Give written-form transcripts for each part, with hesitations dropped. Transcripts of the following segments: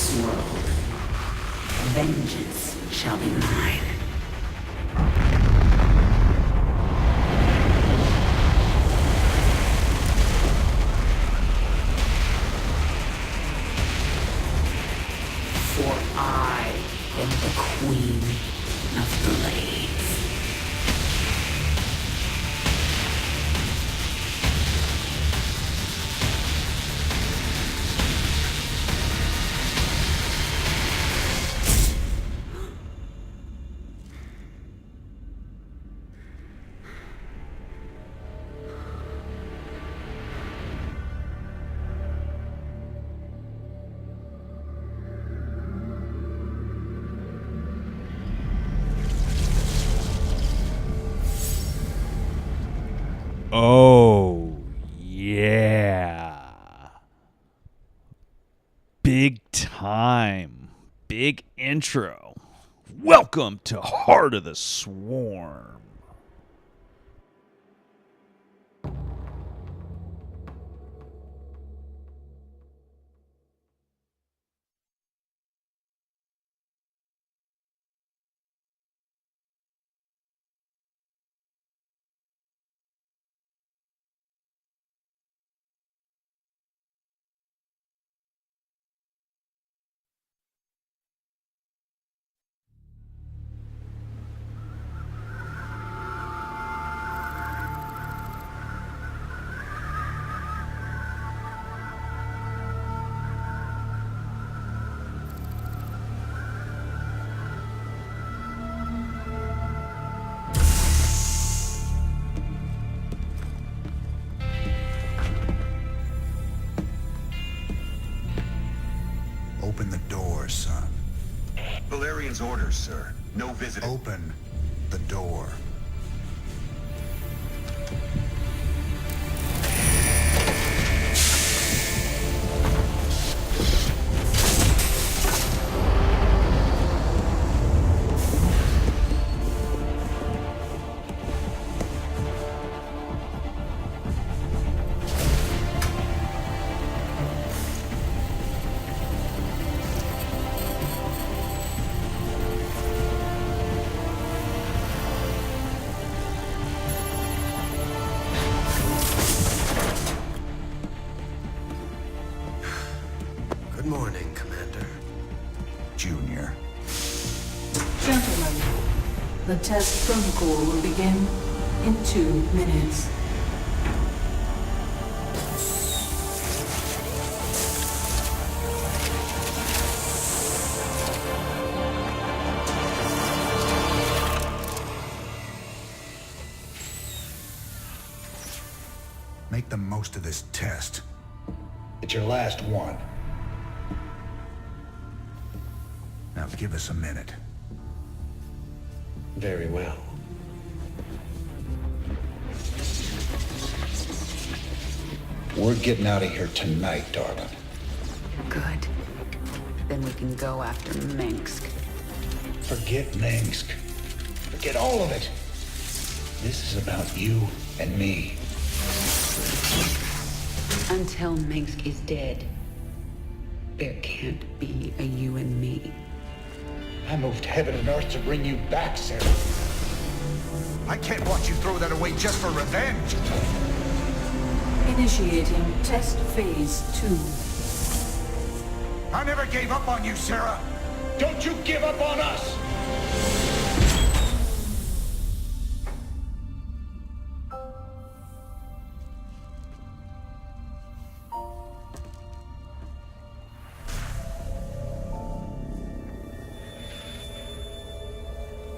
this world. Vengeance shall be mine. For I am the Queen of Blades. Oh, yeah. Big time. Big intro. Welcome to Heart of the Swarm. Open the door, son. Valerian's orders, sir. No visiting. Open the door. Good morning, Commander. Junior. Gentlemen, the test protocol will begin in 2 minutes. Make the most of this test. It's your last one. Now give us a minute. Very well. We're getting out of here tonight, darling. Good. Then we can go after Minsk. Forget Minsk. Forget all of it. This is about you and me. Until Minsk is dead, there can't be a you and me. I moved heaven and earth to bring you back, Sarah. I can't watch you throw that away just for revenge. Initiating test phase 2. I never gave up on you, Sarah. Don't you give up on us!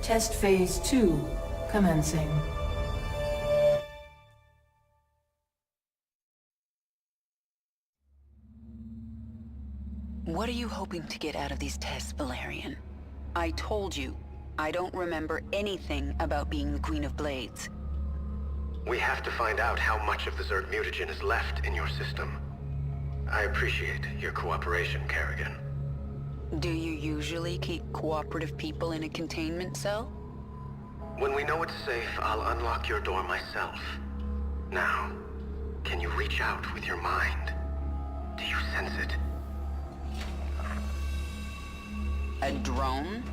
Test phase 2 commencing. What are you hoping to get out of these tests, Valerian? I told you, I don't remember anything about being the Queen of Blades. We have to find out how much of the Zerg mutagen is left in your system. I appreciate your cooperation, Kerrigan. Do you usually keep cooperative people in a containment cell? When we know it's safe, I'll unlock your door myself. Now, can you reach out with your mind? Do you sense it? A drone?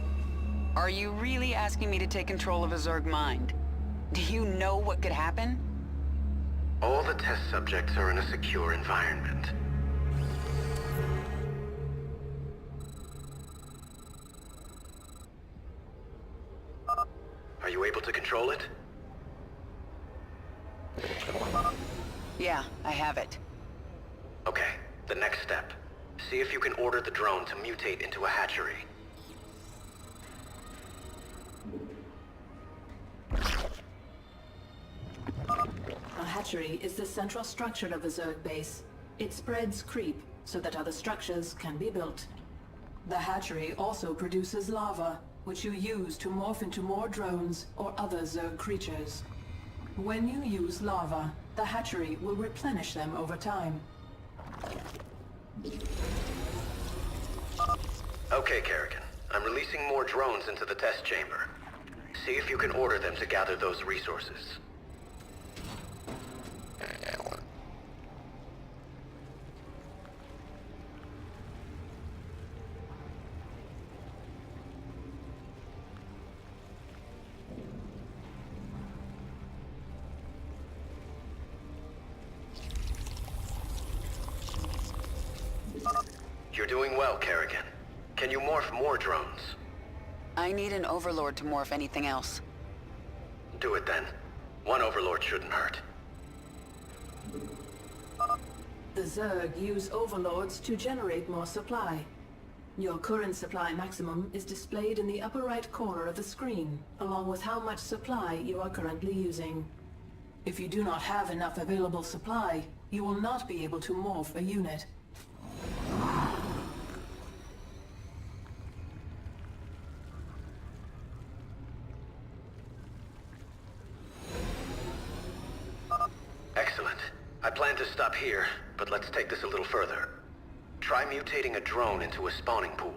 Are you really asking me to take control of a Zerg mind? Do you know what could happen? All the test subjects are in a secure environment. Are you able to control it? Yeah, I have it. Okay, the next step. See if you can order the drone to mutate into a hatchery. A hatchery is the central structure of a Zerg base. It spreads creep so that other structures can be built. The hatchery also produces lava, which you use to morph into more drones or other Zerg creatures. When you use lava, the hatchery will replenish them over time. Okay, Kerrigan. I'm releasing more drones into the test chamber. See if you can order them to gather those resources. You're doing well, Kerrigan. Can you morph more drones? I need an overlord to morph anything else. Do it then. One overlord shouldn't hurt. The Zerg use overlords to generate more supply. Your current supply maximum is displayed in the upper right corner of the screen, along with how much supply you are currently using. If you do not have enough available supply, you will not be able to morph a unit. Excellent. I plan to stop here, but let's take this a little further. Try mutating a drone into a spawning pool.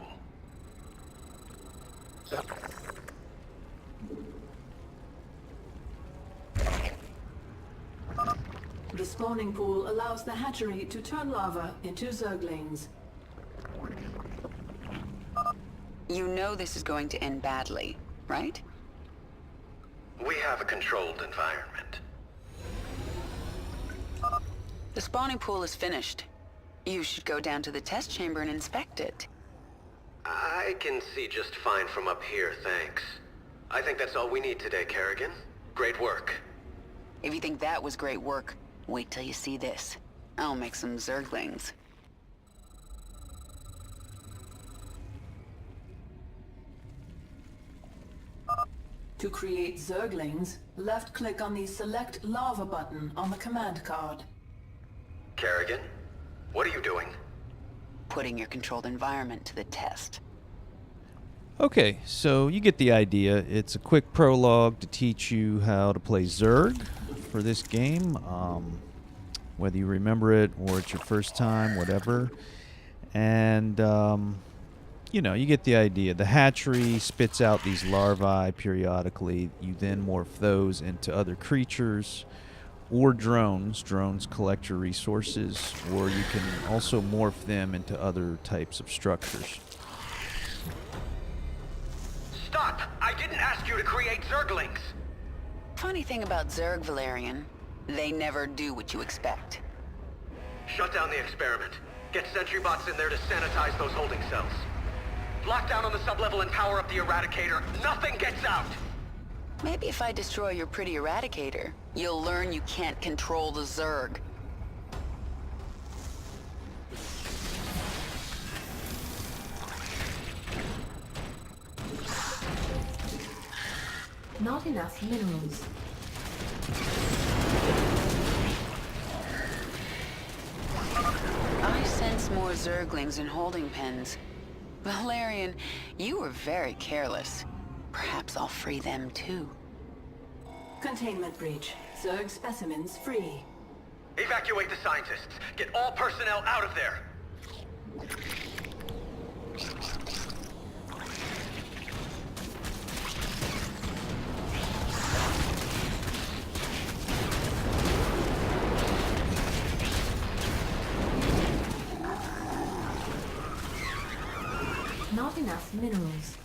The spawning pool allows the hatchery to turn lava into Zerglings. You know this is going to end badly, right? We have a controlled environment. The spawning pool is finished. You should go down to the test chamber and inspect it. I can see just fine from up here, thanks. I think that's all we need today, Kerrigan. Great work. If you think that was great work, wait till you see this. I'll make some Zerglings. To create Zerglings, left-click on the Select Lava button on the command card. Kerrigan, what are you doing? Putting your controlled environment to the test. Okay, so you get the idea. It's a quick prologue to teach you how to play Zerg for this game. Whether you remember it or it's your first time, whatever. And, you know, you get the idea. The hatchery spits out these larvae periodically. You then morph those into other creatures or drones. Drones collect your resources, or you can also morph them into other types of structures. Stop! I didn't ask you to create Zerglings! Funny thing about Zerg, Valerian, they never do what you expect. Shut down the experiment. Get sentry bots in there to sanitize those holding cells. Lock down on the sublevel and power up the Eradicator. Nothing gets out! Maybe if I destroy your pretty Eradicator, you'll learn you can't control the Zerg. Not enough minerals. I sense more Zerglings in holding pens. Valerian, you were very careless. Perhaps I'll free them too. Containment breach. Zerg specimens free. Evacuate the scientists. Get all personnel out of there. Not enough minerals.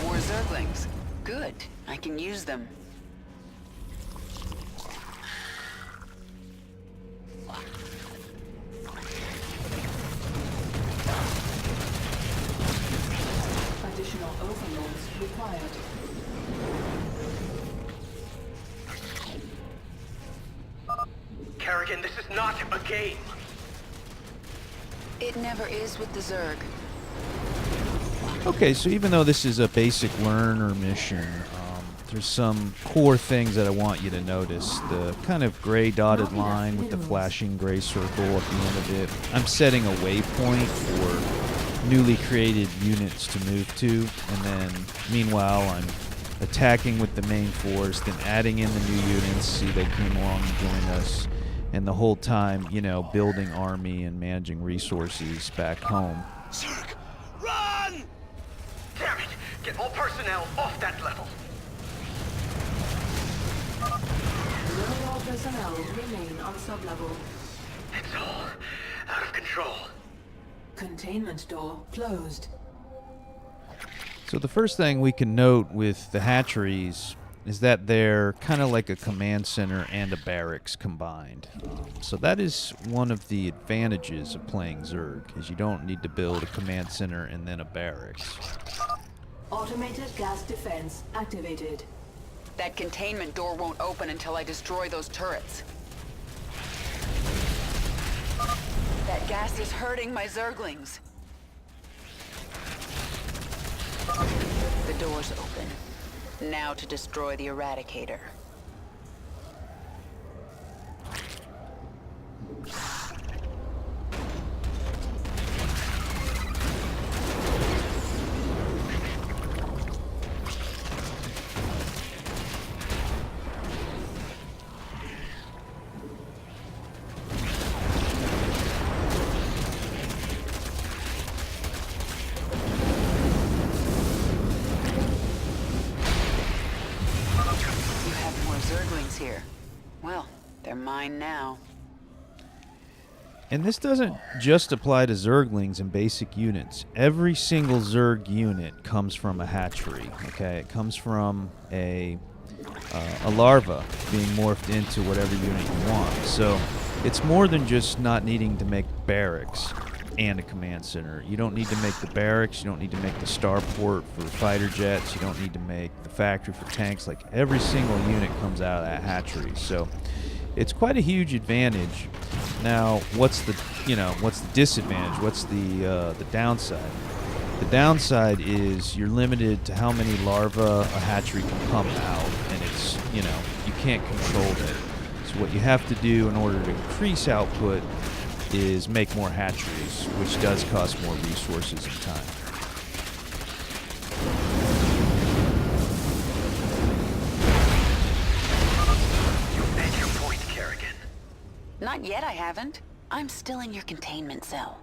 More Zerglings. Good. I can use them. Additional overlords required. Kerrigan, this is not a game. It never is with the Zerg. Okay, so even though this is a basic learner mission, there's some core things that I want you to notice. The kind of gray dotted line with the flashing gray circle at the end of it. I'm setting a waypoint for newly created units to move to, and then meanwhile I'm attacking with the main force, then adding in the new units, see they came along and joined us, and the whole time, you know, building army and managing resources back home. Zerg, run! Damn it! Get all personnel off that level. No more personnel remain on sublevel. It's all out of control. Containment door closed. So the first thing we can note with the hatcheries is that they're kind of like a command center and a barracks combined. So that is one of the advantages of playing Zerg, is you don't need to build a command center and then a barracks. Automated gas defense activated. That containment door won't open until I destroy those turrets. That gas is hurting my Zerglings. The door's open. Now to destroy the Eradicator. Here. Well, they're mine now. And this doesn't just apply to Zerglings and basic units. Every single Zerg unit comes from a hatchery. Okay, it comes from a larva being morphed into whatever unit you want. So it's more than just not needing to make barracks and a command center. You don't need to make the barracks, you don't need to make the starport for fighter jets, you don't need to make the factory for tanks. Like, every single unit comes out of that hatchery. So it's quite a huge advantage. Now, what's the disadvantage? What's the downside? The downside is you're limited to how many larvae a hatchery can pump out, and it's, you can't control it. So what you have to do in order to increase output is make more hatcheries, which does cost more resources and time. You made your point, Kerrigan. Not yet, I haven't. I'm still in your containment cell.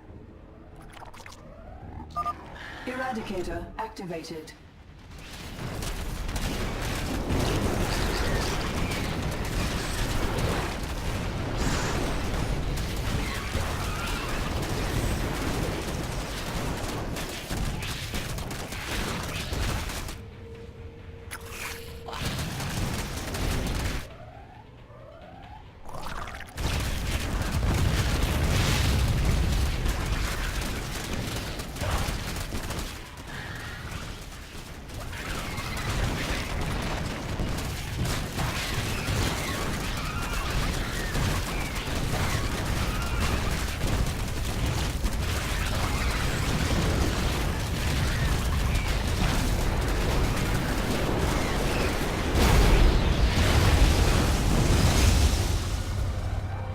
Eradicator activated.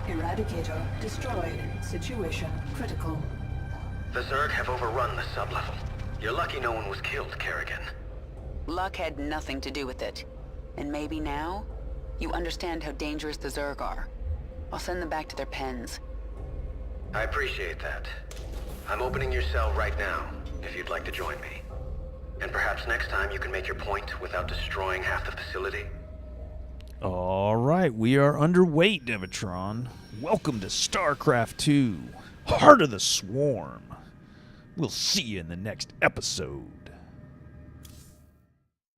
Eradicator destroyed. Situation critical. The Zerg have overrun the sublevel. You're lucky no one was killed, Kerrigan. Luck had nothing to do with it. And maybe now, you understand how dangerous the Zerg are. I'll send them back to their pens. I appreciate that. I'm opening your cell right now, if you'd like to join me. And perhaps next time you can make your point without destroying half the facility? All right. right, we are underway, Devitron. Welcome to StarCraft 2, Heart of the Swarm. We'll see you in the next episode.